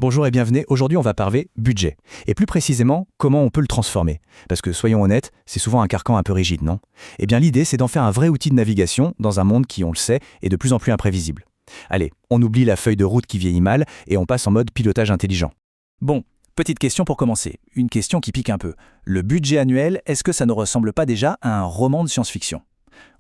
Bonjour et bienvenue. Aujourd'hui, on va parler budget. Et plus précisément, comment on peut le transformer. Parce que, soyons honnêtes, c'est souvent un carcan un peu rigide, non? Eh bien, l'idée, c'est d'en faire un vrai outil de navigation dans un monde qui, on le sait, est de plus en plus imprévisible. Allez, on oublie la feuille de route qui vieillit mal et on passe en mode pilotage intelligent. Bon, petite question pour commencer. Une question qui pique un peu. Le budget annuel, est-ce que ça ne ressemble pas déjà à un roman de science-fiction?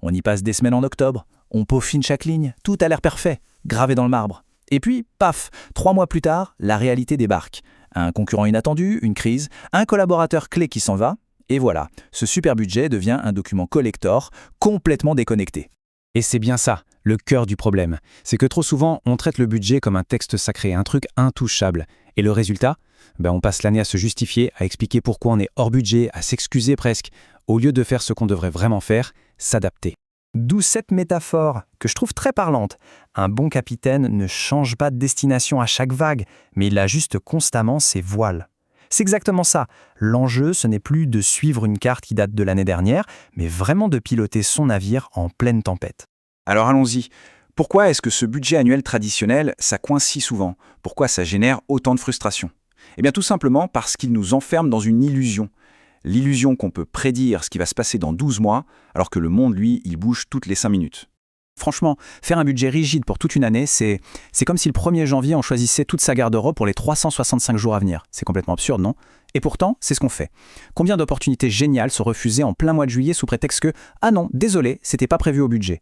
On y passe des semaines en octobre, on peaufine chaque ligne, tout a l'air parfait, gravé dans le marbre. Et puis, paf, 3 mois plus tard, la réalité débarque. Un concurrent inattendu, une crise, un collaborateur clé qui s'en va, et voilà, ce super budget devient un document collector complètement déconnecté. Et c'est bien ça, le cœur du problème. C'est que trop souvent, on traite le budget comme un texte sacré, un truc intouchable. Et le résultat? On passe l'année à se justifier, à expliquer pourquoi on est hors budget, à s'excuser presque, au lieu de faire ce qu'on devrait vraiment faire, s'adapter. D'où cette métaphore, que je trouve très parlante. Un bon capitaine ne change pas de destination à chaque vague, mais il ajuste constamment ses voiles. C'est exactement ça. L'enjeu, ce n'est plus de suivre une carte qui date de l'année dernière, mais vraiment de piloter son navire en pleine tempête. Alors allons-y. Pourquoi est-ce que ce budget annuel traditionnel, ça coince si souvent? Pourquoi ça génère autant de frustration? Eh bien tout simplement parce qu'il nous enferme dans une illusion. L'illusion qu'on peut prédire ce qui va se passer dans 12 mois, alors que le monde, lui, il bouge toutes les 5 minutes. Franchement, faire un budget rigide pour toute une année, c'est comme si le 1er janvier, on choisissait toute sa garde-robe pour les 365 jours à venir. C'est complètement absurde, non? Et pourtant, c'est ce qu'on fait. Combien d'opportunités géniales sont refusées en plein mois de juillet sous prétexte que « Ah non, désolé, c'était pas prévu au budget ».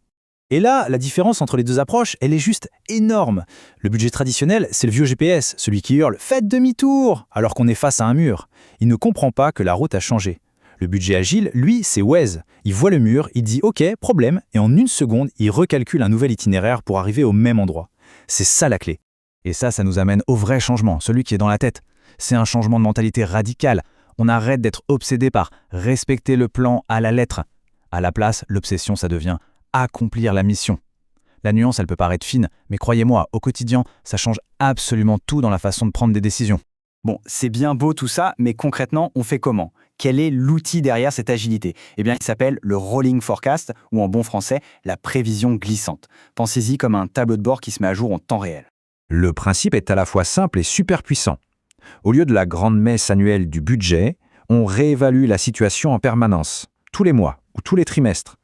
Et là, la différence entre les deux approches, elle est juste énorme. Le budget traditionnel, c'est le vieux GPS, celui qui hurle « Faites demi-tour !» alors qu'on est face à un mur. Il ne comprend pas que la route a changé. Le budget agile, lui, c'est Waze. Il voit le mur, il dit « Ok, problème », et en 1 seconde, il recalcule un nouvel itinéraire pour arriver au même endroit. C'est ça la clé. Et ça nous amène au vrai changement, celui qui est dans la tête. C'est un changement de mentalité radical. On arrête d'être obsédé par respecter le plan à la lettre. À la place, l'obsession, ça devient accomplir la mission. La nuance, elle peut paraître fine, mais croyez-moi, au quotidien, ça change absolument tout dans la façon de prendre des décisions. Bon, c'est bien beau tout ça, mais concrètement, on fait comment? Quel est l'outil derrière cette agilité? Eh bien, il s'appelle le Rolling Forecast, ou en bon français, la prévision glissante. Pensez-y comme un tableau de bord qui se met à jour en temps réel. Le principe est à la fois simple et super puissant. Au lieu de la grande messe annuelle du budget, on réévalue la situation en permanence, tous les mois ou tous les trimestres.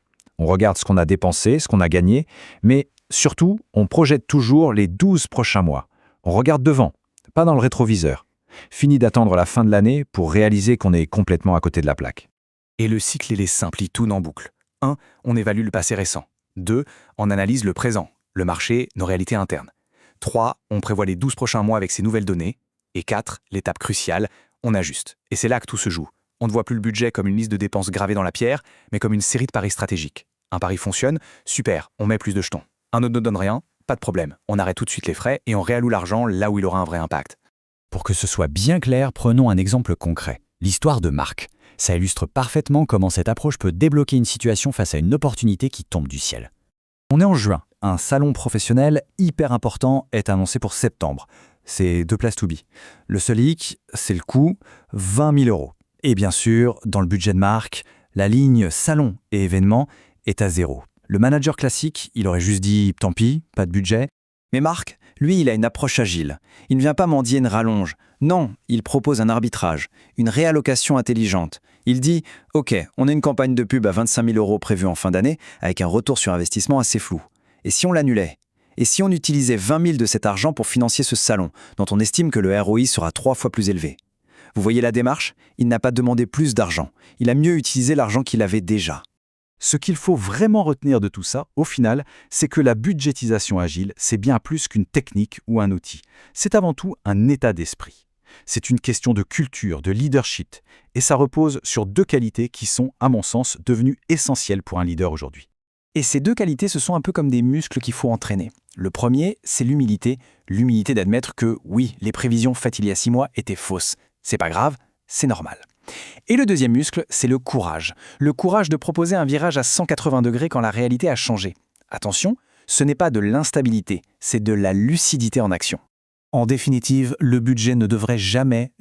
On regarde ce qu'on a dépensé, ce qu'on a gagné, mais surtout, on projette toujours les 12 prochains mois. On regarde devant, pas dans le rétroviseur. Fini d'attendre la fin de l'année pour réaliser qu'on est complètement à côté de la plaque. Et le cycle, il est simple, il tourne en boucle. 1. On évalue le passé récent. 2. On analyse le présent, le marché, nos réalités internes. 3. On prévoit les 12 prochains mois avec ces nouvelles données. Et 4. L'étape cruciale, on ajuste. Et c'est là que tout se joue. On ne voit plus le budget comme une liste de dépenses gravée dans la pierre, mais comme une série de paris stratégiques. Un pari fonctionne, super, on met plus de jetons. Un autre ne donne rien, pas de problème. On arrête tout de suite les frais et on réalloue l'argent là où il aura un vrai impact. Pour que ce soit bien clair, prenons un exemple concret. L'histoire de Marc. Ça illustre parfaitement comment cette approche peut débloquer une situation face à une opportunité qui tombe du ciel. On est en juin. Un salon professionnel hyper important est annoncé pour septembre. C'est 2 places to be. Le seul hic, c'est le coût, 20 000 €. Et bien sûr, dans le budget de Marc, la ligne salon et événements est à 0. Le manager classique, il aurait juste dit « tant pis, pas de budget ». Mais Marc, lui, il a une approche agile. Il ne vient pas mendier une rallonge. Non, il propose un arbitrage, une réallocation intelligente. Il dit « Ok, on a une campagne de pub à 25 000 € prévue en fin d'année, avec un retour sur investissement assez flou. Et si on l'annulait? Et si on utilisait 20 000 de cet argent pour financer ce salon, dont on estime que le ROI sera 3 fois plus élevé? Vous voyez la démarche? Il n'a pas demandé plus d'argent. Il a mieux utilisé l'argent qu'il avait déjà. Ce qu'il faut vraiment retenir de tout ça, au final, c'est que la budgétisation agile, c'est bien plus qu'une technique ou un outil. C'est avant tout un état d'esprit. C'est une question de culture, de leadership, et ça repose sur 2 qualités qui sont, à mon sens, devenues essentielles pour un leader aujourd'hui. Et ces 2 qualités, ce sont un peu comme des muscles qu'il faut entraîner. Le premier, c'est l'humilité d'admettre que, oui, les prévisions faites il y a 6 mois étaient fausses. C'est pas grave, c'est normal. Et le deuxième muscle, c'est le courage. Le courage de proposer un virage à 180 degrés quand la réalité a changé. Attention, ce n'est pas de l'instabilité, c'est de la lucidité en action. En définitive, le budget ne devrait jamais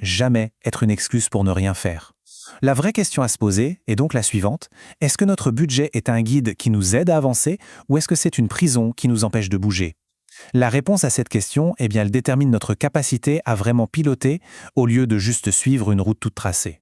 être une excuse pour ne rien faire. La vraie question à se poser est donc la suivante. Est-ce que notre budget est un guide qui nous aide à avancer ou est-ce que c'est une prison qui nous empêche de bouger? La réponse à cette question, eh bien, elle détermine notre capacité à vraiment piloter au lieu de juste suivre une route toute tracée.